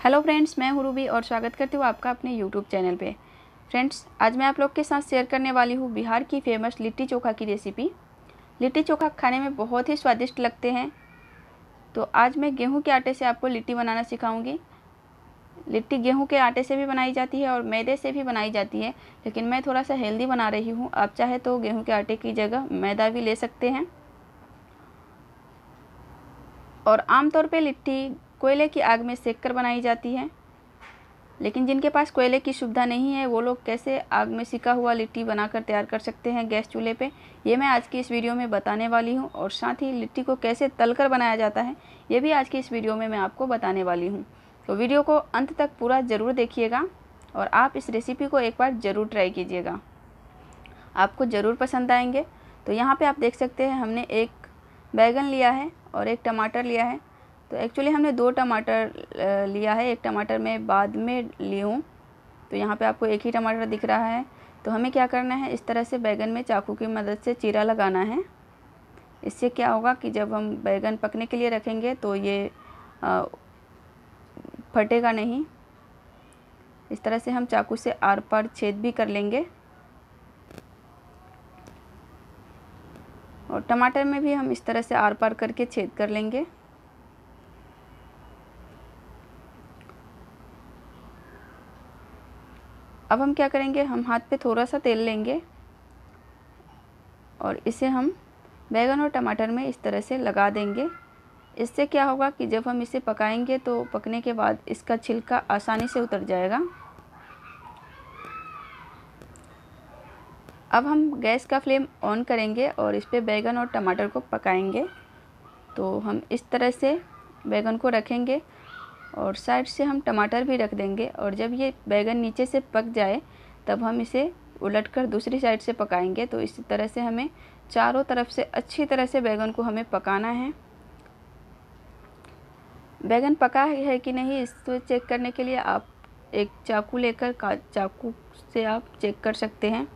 Hello friends, मैं हूँ Ruby और स्वागत करती हूँ आपका अपने यूट्यूब चैनल पे। फ्रेंड्स, आज मैं आप लोग के साथ शेयर करने वाली हूँ बिहार की फेमस लिट्टी चोखा की रेसिपी। लिट्टी चोखा खाने में बहुत ही स्वादिष्ट लगते हैं। तो आज मैं गेहूं के आटे से आपको लिट्टी बनाना सिखाऊंगी। लिट्टी गेहूं के आटे से भी बनाई जाती है और मैदे से भी बनाई जाती है, लेकिन मैं थोड़ा सा हेल्दी बना रही हूँ। आप चाहे तो गेहूँ के आटे की जगह मैदा भी ले सकते हैं। और आमतौर पर लिट्टी कोयले की आग में सेक कर बनाई जाती है, लेकिन जिनके पास कोयले की सुविधा नहीं है वो लोग कैसे आग में सिका हुआ लिट्टी बनाकर तैयार कर सकते हैं गैस चूल्हे पे, ये मैं आज की इस वीडियो में बताने वाली हूँ। और साथ ही लिट्टी को कैसे तलकर बनाया जाता है ये भी आज की इस वीडियो में मैं आपको बताने वाली हूँ। तो वीडियो को अंत तक पूरा ज़रूर देखिएगा और आप इस रेसिपी को एक बार ज़रूर ट्राई कीजिएगा, आपको ज़रूर पसंद आएंगे। तो यहाँ पर आप देख सकते हैं हमने एक बैगन लिया है और एक टमाटर लिया है। तो एक्चुअली हमने 2 टमाटर लिया है, एक टमाटर मैं बाद में ली हूँ। तो यहाँ पे आपको एक ही टमाटर दिख रहा है। तो हमें क्या करना है, इस तरह से बैगन में चाकू की मदद से चीरा लगाना है। इससे क्या होगा कि जब हम बैगन पकने के लिए रखेंगे तो ये फटेगा नहीं। इस तरह से हम चाकू से आर पार छेद भी कर लेंगे। और टमाटर में भी हम इस तरह से आर पार करके छेद कर लेंगे। अब हम क्या करेंगे, हम हाथ पे थोड़ा सा तेल लेंगे और इसे हम बैगन और टमाटर में इस तरह से लगा देंगे। इससे क्या होगा कि जब हम इसे पकाएंगे तो पकने के बाद इसका छिलका आसानी से उतर जाएगा। अब हम गैस का फ्लेम ऑन करेंगे और इस पे बैगन और टमाटर को पकाएंगे। तो हम इस तरह से बैगन को रखेंगे और साइड से हम टमाटर भी रख देंगे। और जब ये बैगन नीचे से पक जाए तब हम इसे उलटकर दूसरी साइड से पकाएंगे। तो इसी तरह से हमें चारों तरफ से अच्छी तरह से बैगन को हमें पकाना है। बैगन पका है कि नहीं इसको चेक करने के लिए आप एक चाकू लेकर चाकू से आप चेक कर सकते हैं।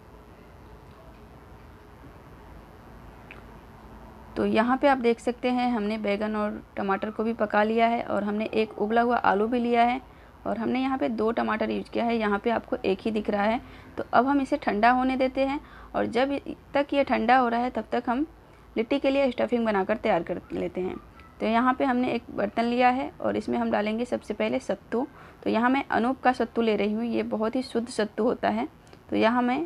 तो यहाँ पे आप देख सकते हैं हमने बैगन और टमाटर को भी पका लिया है और हमने एक उबला हुआ आलू भी लिया है और हमने यहाँ पे 2 टमाटर यूज किया है। यहाँ पे आपको एक ही दिख रहा है। तो अब हम इसे ठंडा होने देते हैं और जब तक ये ठंडा हो रहा है तब तक हम लिट्टी के लिए स्टफिंग बनाकर तैयार कर लेते हैं। तो यहाँ पर हमने एक बर्तन लिया है और इसमें हम डालेंगे सबसे पहले सत्तू। तो यहाँ मैं अनूप का सत्तू ले रही हूँ, ये बहुत ही शुद्ध सत्तू होता है। तो यहाँ मैं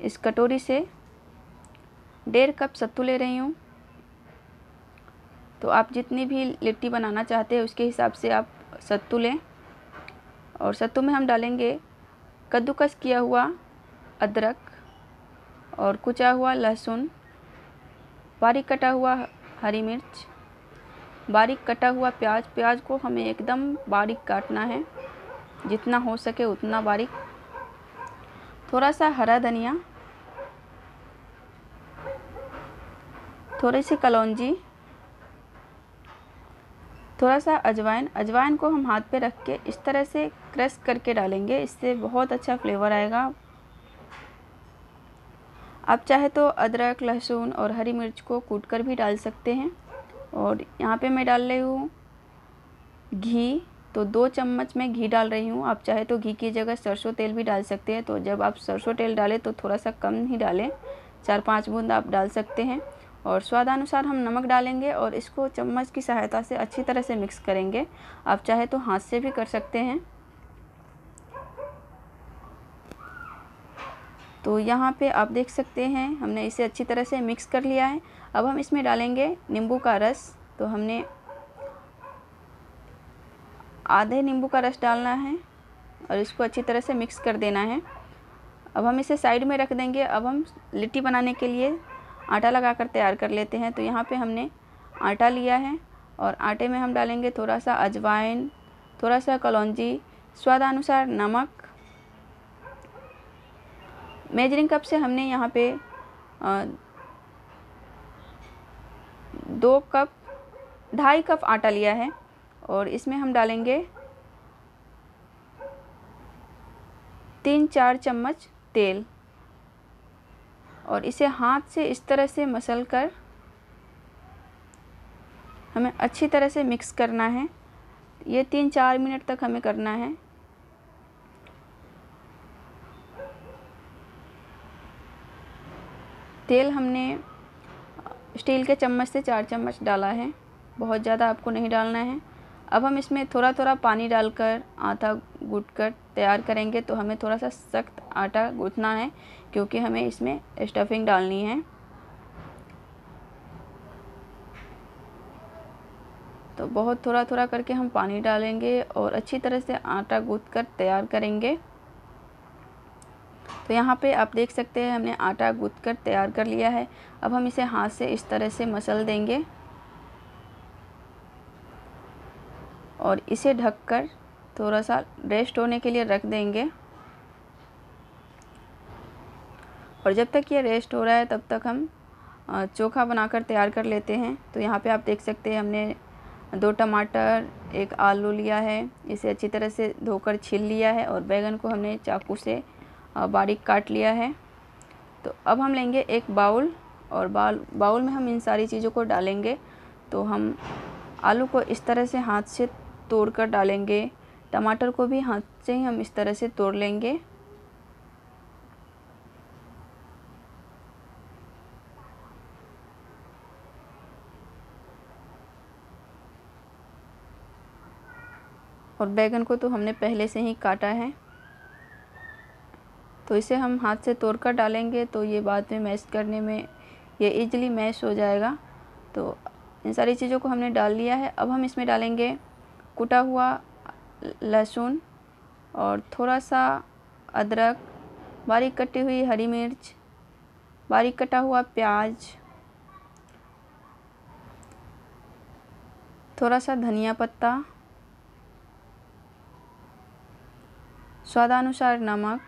इस कटोरी से 1.5 कप सत्तू ले रही हूँ। तो आप जितनी भी लिट्टी बनाना चाहते हैं उसके हिसाब से आप सत्तू लें। और सत्तू में हम डालेंगे कद्दूकस किया हुआ अदरक और कुचा हुआ लहसुन, बारीक कटा हुआ हरी मिर्च, बारीक कटा हुआ प्याज। प्याज को हमें एकदम बारीक काटना है, जितना हो सके उतना बारीक। थोड़ा सा हरा धनिया, थोड़ी सी कलौंजी, थोड़ा सा अजवाइन। अजवाइन को हम हाथ पे रख के इस तरह से क्रश करके डालेंगे, इससे बहुत अच्छा फ्लेवर आएगा। आप चाहे तो अदरक, लहसुन और हरी मिर्च को कूटकर भी डाल सकते हैं। और यहाँ पे मैं डाल रही हूँ घी। तो 2 चम्मच मैं घी डाल रही हूँ। आप चाहे तो घी की जगह सरसों तेल भी डाल सकते हैं। तो जब आप सरसों तेल डालें तो थोड़ा सा कम ही डालें, 4-5 बूंद आप डाल सकते हैं। और स्वादानुसार हम नमक डालेंगे और इसको चम्मच की सहायता से अच्छी तरह से मिक्स करेंगे। आप चाहे तो हाथ से भी कर सकते हैं। तो यहाँ पे आप देख सकते हैं हमने इसे अच्छी तरह से मिक्स कर लिया है। अब हम इसमें डालेंगे नींबू का रस। तो हमने आधे नींबू का रस डालना है और इसको अच्छी तरह से मिक्स कर देना है। अब हम इसे साइड में रख देंगे। अब हम लिट्टी बनाने के लिए आटा लगाकर तैयार कर लेते हैं। तो यहाँ पे हमने आटा लिया है और आटे में हम डालेंगे थोड़ा सा अजवाइन, थोड़ा सा कलौंजी, स्वादानुसार नमक। मेजरिंग कप से हमने यहाँ पे 2 कप 2.5 कप आटा लिया है और इसमें हम डालेंगे 3-4 चम्मच तेल और इसे हाथ से इस तरह से मसल कर हमें अच्छी तरह से मिक्स करना है। ये 3-4 मिनट तक हमें करना है। तेल हमने स्टील के चम्मच से 4 चम्मच डाला है, बहुत ज़्यादा आपको नहीं डालना है। अब हम इसमें थोड़ा थोड़ा पानी डालकर आटा गूँथ कर तैयार करेंगे। तो हमें थोड़ा सा सख्त आटा गूँथना है क्योंकि हमें इसमें स्टफिंग डालनी है। तो बहुत थोड़ा थोड़ा करके हम पानी डालेंगे और अच्छी तरह से आटा गूँथ कर तैयार करेंगे। तो यहाँ पे आप देख सकते हैं हमने आटा गूँथ कर तैयार कर लिया है। अब हम इसे हाथ से इस तरह से मसल देंगे और इसे ढककर थोड़ा सा रेस्ट होने के लिए रख देंगे। और जब तक ये रेस्ट हो रहा है तब तक हम चोखा बनाकर तैयार कर लेते हैं। तो यहाँ पे आप देख सकते हैं हमने 2 टमाटर, 1 आलू लिया है, इसे अच्छी तरह से धोकर छील लिया है और बैंगन को हमने चाकू से बारीक काट लिया है। तो अब हम लेंगे एक बाउल और बाउल में हम इन सारी चीज़ों को डालेंगे। तो हम आलू को इस तरह से हाथ से तोड़ कर डालेंगे, टमाटर को भी हाथ से ही हम इस तरह से तोड़ लेंगे। और बैंगन को तो हमने पहले से ही काटा है, तो इसे हम हाथ से तोड़कर डालेंगे तो ये बाद में मैश करने में ये इजीली मैश हो जाएगा। तो इन सारी चीज़ों को हमने डाल लिया है। अब हम इसमें डालेंगे कुटा हुआ लहसुन और थोड़ा सा अदरक, बारीक कटी हुई हरी मिर्च, बारीक कटा हुआ प्याज, थोड़ा सा धनिया पत्ता, स्वादानुसार नमक,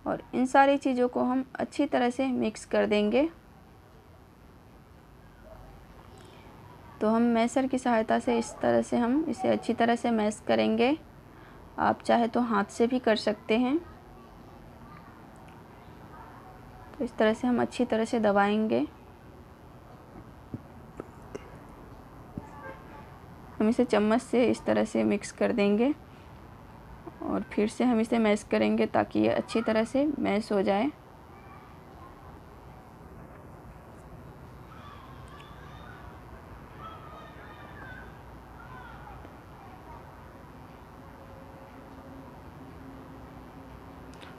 और इन सारी चीज़ों को हम अच्छी तरह से मिक्स कर देंगे। तो हम मैशर की सहायता से इस तरह से हम इसे अच्छी तरह से मैश करेंगे। आप चाहे तो हाथ से भी कर सकते हैं। तो इस तरह से हम अच्छी तरह से दबाएंगे। हम इसे चम्मच से इस तरह से मिक्स कर देंगे और फिर से हम इसे मैश करेंगे ताकि ये अच्छी तरह से मैश हो जाए।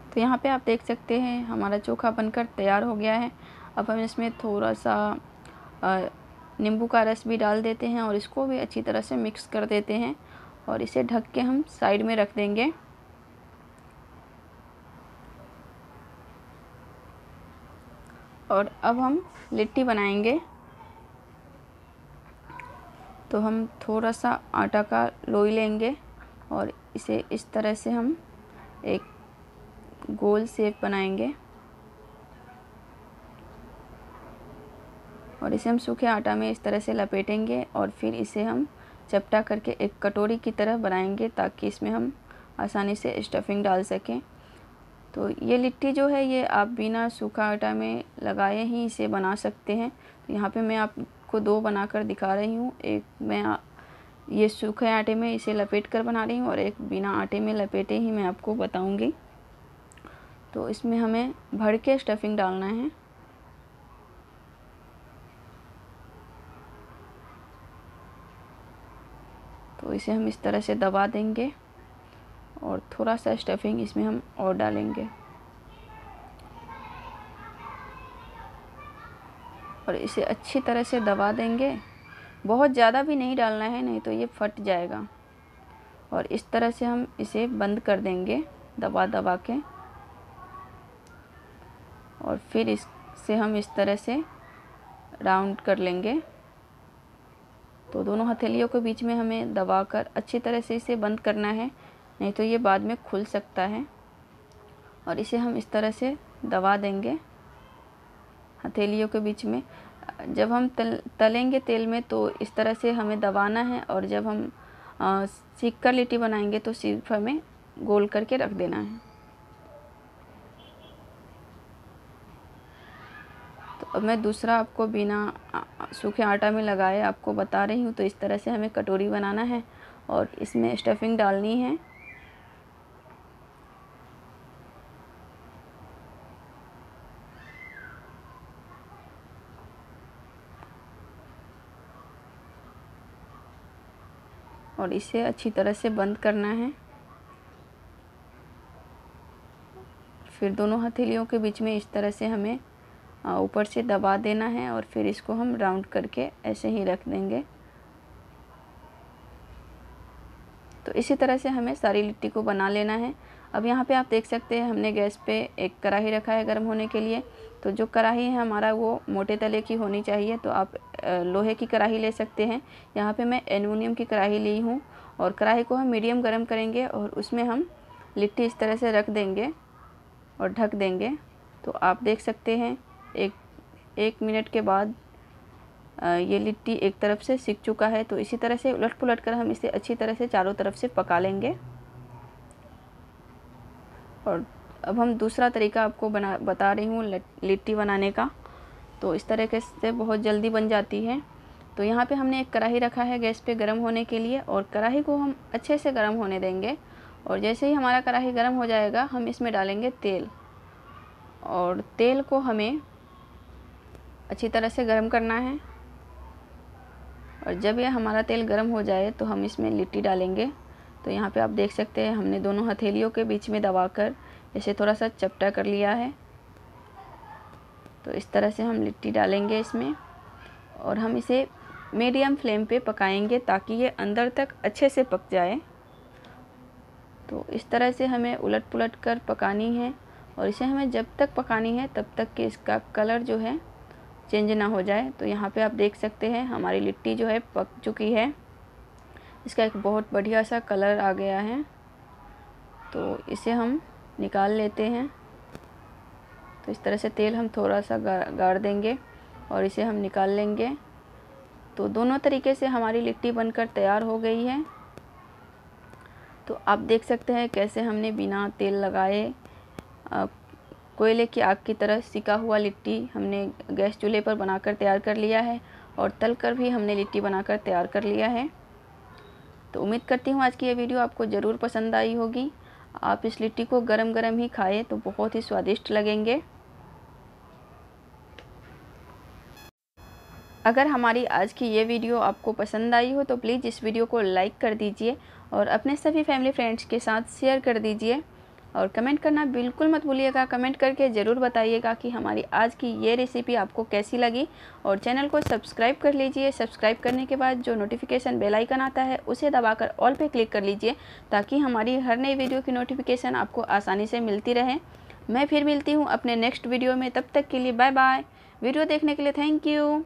तो यहाँ पे आप देख सकते हैं हमारा चोखा बनकर तैयार हो गया है। अब हम इसमें थोड़ा सा नींबू का रस भी डाल देते हैं और इसको भी अच्छी तरह से मिक्स कर देते हैं और इसे ढक के हम साइड में रख देंगे। और अब हम लिट्टी बनाएंगे। तो हम थोड़ा सा आटा का लोई लेंगे और इसे इस तरह से हम एक गोल शेप बनाएंगे और इसे हम सूखे आटा में इस तरह से लपेटेंगे और फिर इसे हम चपटा करके एक कटोरी की तरह बनाएंगे ताकि इसमें हम आसानी से स्टफिंग डाल सकें। तो ये लिट्टी जो है ये आप बिना सूखा आटा में लगाए ही इसे बना सकते हैं। तो यहाँ पे मैं आपको 2 बनाकर दिखा रही हूँ। एक मैं ये सूखे आटे में इसे लपेट कर बना रही हूँ और एक बिना आटे में लपेटे ही मैं आपको बताऊँगी। तो इसमें हमें भर के स्टफिंग डालना है। तो इसे हम इस तरह से दबा देंगे और थोड़ा सा स्टफिंग इसमें हम और डालेंगे और इसे अच्छी तरह से दबा देंगे। बहुत ज़्यादा भी नहीं डालना है, नहीं तो ये फट जाएगा। और इस तरह से हम इसे बंद कर देंगे दबा दबा के और फिर इससे हम इस तरह से राउंड कर लेंगे। तो दोनों हथेलियों के बीच में हमें दबाकर अच्छी तरह से इसे बंद करना है, नहीं तो ये बाद में खुल सकता है। और इसे हम इस तरह से दबा देंगे हथेलियों के बीच में। जब हम तलेंगे तेल में तो इस तरह से हमें दबाना है और जब हम सीख कर लिट्टी बनाएंगे तो सिर्फ हमें गोल करके रख देना है। तो अब मैं दूसरा आपको बिना सूखे आटा में लगाए आपको बता रही हूँ। तो इस तरह से हमें कटोरी बनाना है और इसमें स्टफिंग डालनी है। और इसे अच्छी तरह से बंद करना है। फिर दोनों हथेलियों के बीच में इस तरह से हमें ऊपर से दबा देना है और फिर इसको हम राउंड करके ऐसे ही रख देंगे। तो इसी तरह से हमें सारी लिट्टी को बना लेना है। अब यहाँ पे आप देख सकते हैं हमने गैस पे एक कढ़ाई रखा है गर्म होने के लिए। तो जो कढ़ाई है हमारा वो मोटे तले की होनी चाहिए। तो आप लोहे की कढ़ाई ले सकते हैं। यहाँ पे मैं एल्युमिनियम की कढ़ाई ली हूँ और कढ़ाई को हम मीडियम गर्म करेंगे और उसमें हम लिट्टी इस तरह से रख देंगे और ढक देंगे। तो आप देख सकते हैं एक मिनट के बाद ये लिट्टी एक तरफ से सिक चुका है। तो इसी तरह से उलट पुलट कर हम इसे अच्छी तरह से चारों तरफ से पका लेंगे। और अब हम दूसरा तरीका आपको बता रही हूँ लिट्टी बनाने का। तो इस तरीके से बहुत जल्दी बन जाती है। तो यहाँ पे हमने एक कढ़ाई रखा है गैस पे गर्म होने के लिए और कढ़ाई को हम अच्छे से गर्म होने देंगे। और जैसे ही हमारा कढ़ाई गर्म हो जाएगा हम इसमें डालेंगे तेल और तेल को हमें अच्छी तरह से गर्म करना है। और जब यह हमारा तेल गर्म हो जाए तो हम इसमें लिट्टी डालेंगे। तो यहाँ पे आप देख सकते हैं हमने दोनों हथेलियों के बीच में दबाकर इसे थोड़ा सा चपटा कर लिया है। तो इस तरह से हम लिट्टी डालेंगे इसमें और हम इसे मीडियम फ्लेम पे पकाएंगे ताकि ये अंदर तक अच्छे से पक जाए। तो इस तरह से हमें उलट पुलट कर पकानी है और इसे हमें जब तक पकानी है तब तक कि इसका कलर जो है चेंज ना हो जाए। तो यहाँ पे आप देख सकते हैं हमारी लिट्टी जो है पक चुकी है। इसका एक बहुत बढ़िया सा कलर आ गया है। तो इसे हम निकाल लेते हैं। तो इस तरह से तेल हम थोड़ा सा गाड़ देंगे और इसे हम निकाल लेंगे। तो दोनों तरीके से हमारी लिट्टी बनकर तैयार हो गई है। तो आप देख सकते हैं कैसे हमने बिना तेल लगाए कोयले की आग की तरह सिका हुआ लिट्टी हमने गैस चूल्हे पर बनाकर तैयार कर लिया है और तलकर भी हमने लिट्टी बनाकर तैयार कर लिया है। तो उम्मीद करती हूँ आज की ये वीडियो आपको ज़रूर पसंद आई होगी। आप इस लिट्टी को गरम गरम ही खाएं तो बहुत ही स्वादिष्ट लगेंगे। अगर हमारी आज की ये वीडियो आपको पसंद आई हो तो प्लीज़ इस वीडियो को लाइक कर दीजिए और अपने सभी फैमिली फ्रेंड्स के साथ शेयर कर दीजिए। और कमेंट करना बिल्कुल मत भूलिएगा। कमेंट करके ज़रूर बताइएगा कि हमारी आज की ये रेसिपी आपको कैसी लगी। और चैनल को सब्सक्राइब कर लीजिए। सब्सक्राइब करने के बाद जो नोटिफिकेशन बेल आइकन आता है उसे दबाकर ऑल पे क्लिक कर लीजिए ताकि हमारी हर नई वीडियो की नोटिफिकेशन आपको आसानी से मिलती रहे। मैं फिर मिलती हूँ अपने नेक्स्ट वीडियो में। तब तक के लिए बाय बाय। वीडियो देखने के लिए थैंक यू।